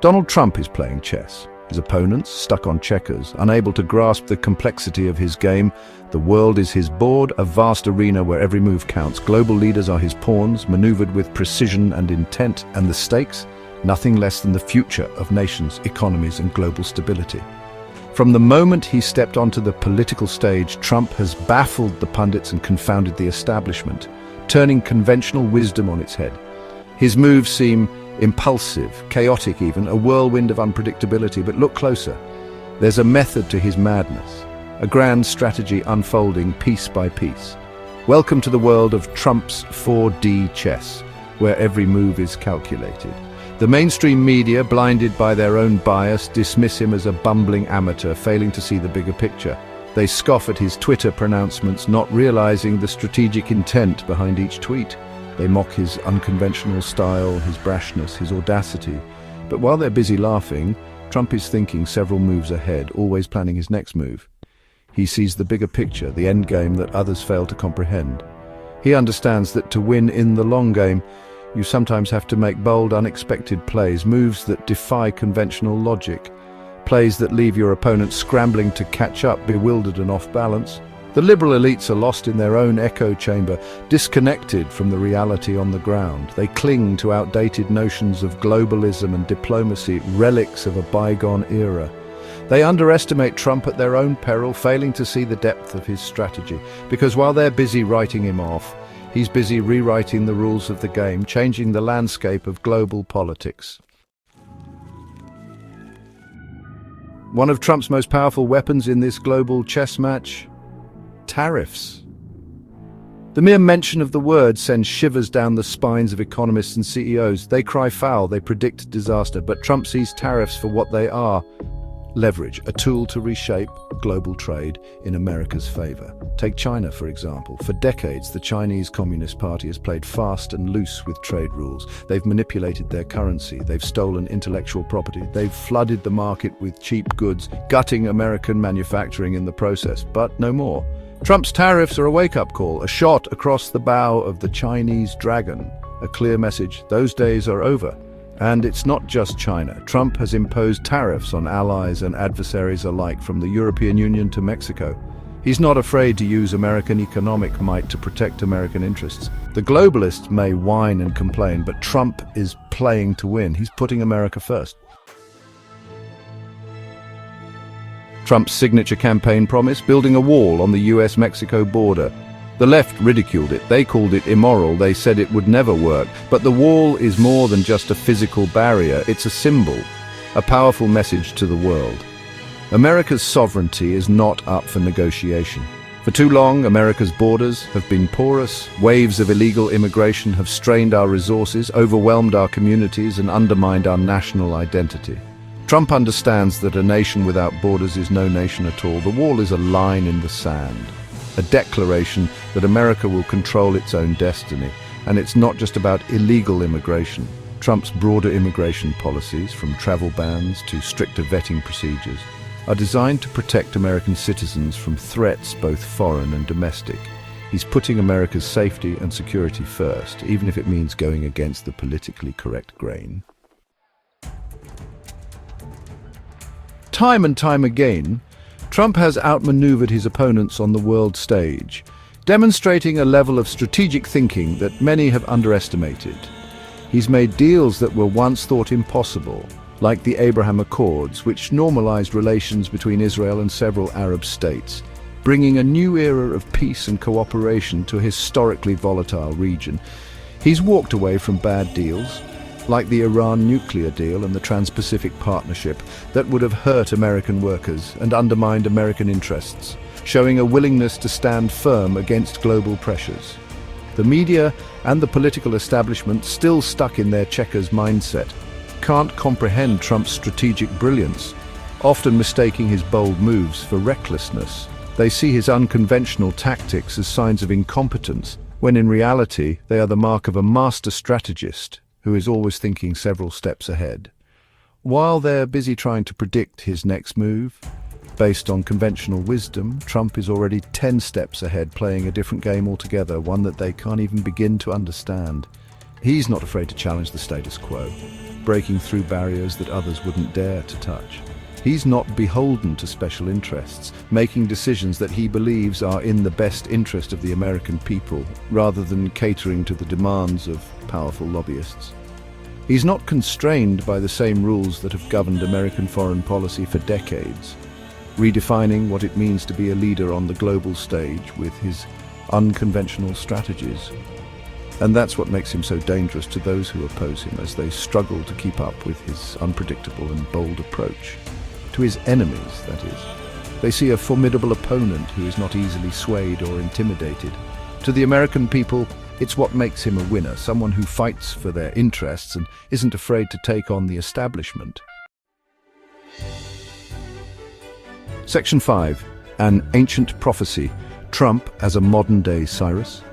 Donald Trump is playing chess. His opponents, stuck on checkers, unable to grasp the complexity of his game. The world is his board, a vast arena where every move counts. Global leaders are his pawns, maneuvered with precision and intent, and the stakes, nothing less than the future of nations, economies, and global stability. From the moment he stepped onto the political stage, Trump has baffled the pundits and confounded the establishment, turning conventional wisdom on its head. His moves seem impulsive, chaotic even, a whirlwind of unpredictability, but look closer. There's a method to his madness, a grand strategy unfolding piece by piece. Welcome to the world of Trump's 4D chess, where every move is calculated. The mainstream media, blinded by their own bias, dismiss him as a bumbling amateur, failing to see the bigger picture. They scoff at his Twitter pronouncements, not realizing the strategic intent behind each tweet. They mock his unconventional style, his brashness, his audacity. But while they're busy laughing, Trump is thinking several moves ahead, always planning his next move. He sees the bigger picture, the endgame that others fail to comprehend. He understands that to win in the long game, you sometimes have to make bold, unexpected plays, moves that defy conventional logic, plays that leave your opponent scrambling to catch up, bewildered and off balance. The liberal elites are lost in their own echo chamber, disconnected from the reality on the ground. They cling to outdated notions of globalism and diplomacy, relics of a bygone era. They underestimate Trump at their own peril, failing to see the depth of his strategy. Because while they're busy writing him off, he's busy rewriting the rules of the game, changing the landscape of global politics. One of Trump's most powerful weapons in this global chess match? Tariffs. The mere mention of the word sends shivers down the spines of economists and CEOs. They cry foul, they predict disaster, but Trump sees tariffs for what they are: leverage, a tool to reshape global trade in America's favor. Take China, for example. For decades, the Chinese Communist Party has played fast and loose with trade rules. They've manipulated their currency, they've stolen intellectual property, they've flooded the market with cheap goods, gutting American manufacturing in the process, but no more. Trump's tariffs are a wake-up call, a shot across the bow of the Chinese dragon, a clear message: those days are over. And it's not just China. Trump has imposed tariffs on allies and adversaries alike, from the European Union to Mexico. He's not afraid to use American economic might to protect American interests. The globalists may whine and complain, but Trump is playing to win. He's putting America first. Trump's signature campaign promise: building a wall on the US-Mexico border. The left ridiculed it. They called it immoral. They said it would never work. But the wall is more than just a physical barrier. It's a symbol, a powerful message to the world. America's sovereignty is not up for negotiation. For too long, America's borders have been porous. Waves of illegal immigration have strained our resources, overwhelmed our communities, and undermined our national identity. Trump understands that a nation without borders is no nation at all. The wall is a line in the sand, a declaration that America will control its own destiny. And it's not just about illegal immigration. Trump's broader immigration policies, from travel bans to stricter vetting procedures, are designed to protect American citizens from threats both foreign and domestic. He's putting America's safety and security first, even if it means going against the politically correct grain. Time and time again, Trump has outmaneuvered his opponents on the world stage, demonstrating a level of strategic thinking that many have underestimated. He's made deals that were once thought impossible, like the Abraham Accords, which normalized relations between Israel and several Arab states, bringing a new era of peace and cooperation to a historically volatile region. He's walked away from bad deals, like the Iran nuclear deal and the Trans-Pacific Partnership, that would have hurt American workers and undermined American interests, showing a willingness to stand firm against global pressures. The media and the political establishment, still stuck in their checkers mindset, can't comprehend Trump's strategic brilliance, often mistaking his bold moves for recklessness. They see his unconventional tactics as signs of incompetence, when in reality they are the mark of a master strategist who is always thinking several steps ahead. While they're busy trying to predict his next move, based on conventional wisdom, Trump is already 10 steps ahead, playing a different game altogether, one that they can't even begin to understand. He's not afraid to challenge the status quo, breaking through barriers that others wouldn't dare to touch. He's not beholden to special interests, making decisions that he believes are in the best interest of the American people, rather than catering to the demands of powerful lobbyists. He's not constrained by the same rules that have governed American foreign policy for decades, redefining what it means to be a leader on the global stage with his unconventional strategies. And that's what makes him so dangerous to those who oppose him, as they struggle to keep up with his unpredictable and bold approach. To his enemies, that is. They see a formidable opponent who is not easily swayed or intimidated. To the American people, it's what makes him a winner, someone who fights for their interests and isn't afraid to take on the establishment. Section 5. An ancient prophecy. Trump as a modern-day Cyrus.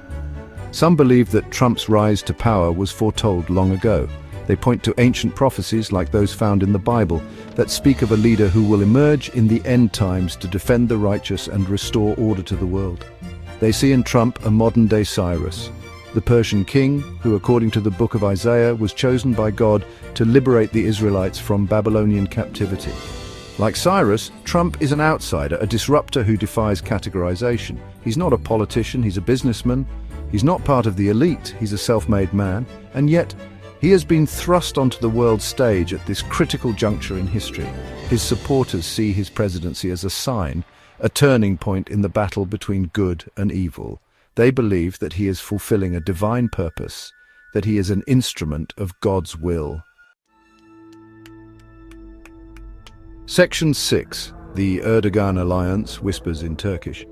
Some believe that Trump's rise to power was foretold long ago. They point to ancient prophecies like those found in the Bible that speak of a leader who will emerge in the end times to defend the righteous and restore order to the world. They see in Trump a modern-day Cyrus, the Persian king who, according to the book of Isaiah, was chosen by God to liberate the Israelites from Babylonian captivity. Like Cyrus, Trump is an outsider, a disruptor who defies categorization. He's not a politician, he's a businessman. He's not part of the elite, he's a self-made man, and yet he has been thrust onto the world stage at this critical juncture in history. His supporters see his presidency as a sign, a turning point in the battle between good and evil. They believe that he is fulfilling a divine purpose, that he is an instrument of God's will. Section 6. The Erdogan Alliance whispers in Turkish.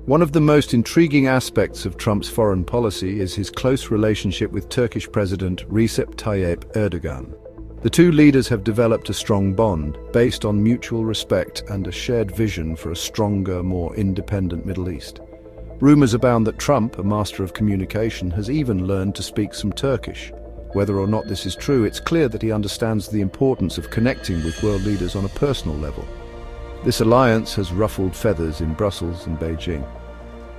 One of the most intriguing aspects of Trump's foreign policy is his close relationship with Turkish President Recep Erdogan. The two leaders have developed a strong bond, based on mutual respect and a shared vision for a stronger, more independent Middle East. Rumors abound that Trump, a master of communication, has even learned to speak some Turkish. Whether or not this is true, it's clear that he understands the importance of connecting with world leaders on a personal level. This alliance has ruffled feathers in Brussels and Beijing.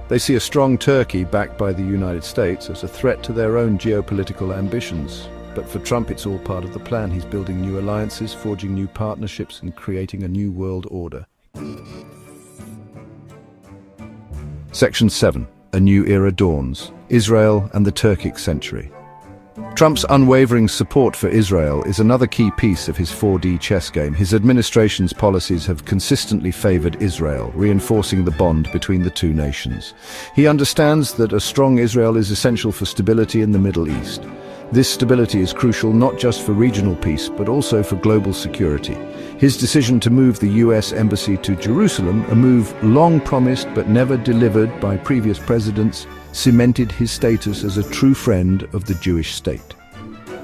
They see a strong Turkey backed by the United States as a threat to their own geopolitical ambitions. But for Trump, it's all part of the plan. He's building new alliances, forging new partnerships, and creating a new world order. Section 7. A new era dawns. Israel and the Turkic century. Trump's unwavering support for Israel is another key piece of his 4D chess game. His administration's policies have consistently favored Israel, reinforcing the bond between the two nations. He understands that a strong Israel is essential for stability in the Middle East. This stability is crucial not just for regional peace, but also for global security. His decision to move the US embassy to Jerusalem, a move long promised but never delivered by previous presidents, cemented his status as a true friend of the Jewish state.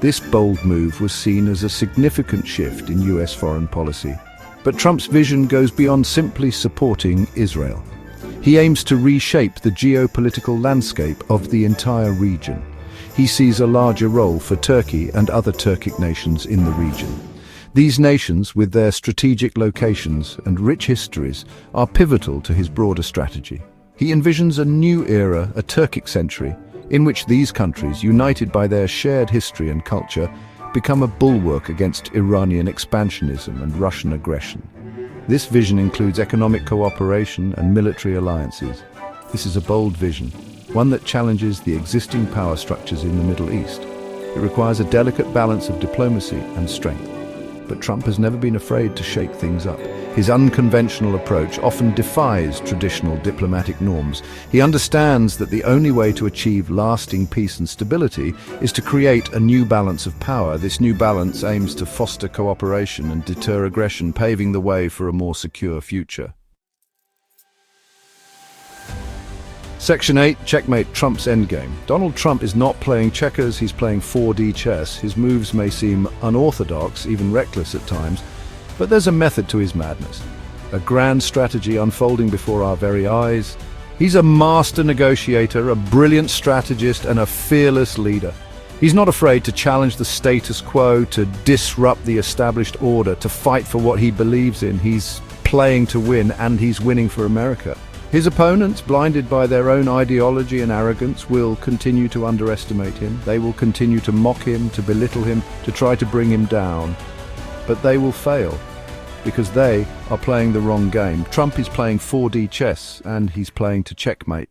This bold move was seen as a significant shift in US foreign policy. But Trump's vision goes beyond simply supporting Israel. He aims to reshape the geopolitical landscape of the entire region. He sees a larger role for Turkey and other Turkic nations in the region. These nations, with their strategic locations and rich histories, are pivotal to his broader strategy. He envisions a new era, a Turkic century, in which these countries, united by their shared history and culture, become a bulwark against Iranian expansionism and Russian aggression. This vision includes economic cooperation and military alliances. This is a bold vision, one that challenges the existing power structures in the Middle East. It requires a delicate balance of diplomacy and strength. But Trump has never been afraid to shake things up. His unconventional approach often defies traditional diplomatic norms. He understands that the only way to achieve lasting peace and stability is to create a new balance of power. This new balance aims to foster cooperation and deter aggression, paving the way for a more secure future. Section 8. Checkmate Trump's Endgame. Donald Trump is not playing checkers, he's playing 4D chess. His moves may seem unorthodox, even reckless at times, but there's a method to his madness. A grand strategy unfolding before our very eyes. He's a master negotiator, a brilliant strategist, and a fearless leader. He's not afraid to challenge the status quo, to disrupt the established order, to fight for what he believes in. He's playing to win, and he's winning for America. His opponents, blinded by their own ideology and arrogance, will continue to underestimate him. They will continue to mock him, to belittle him, to try to bring him down. But they will fail, because they are playing the wrong game. Trump is playing 4D chess, and he's playing to checkmate.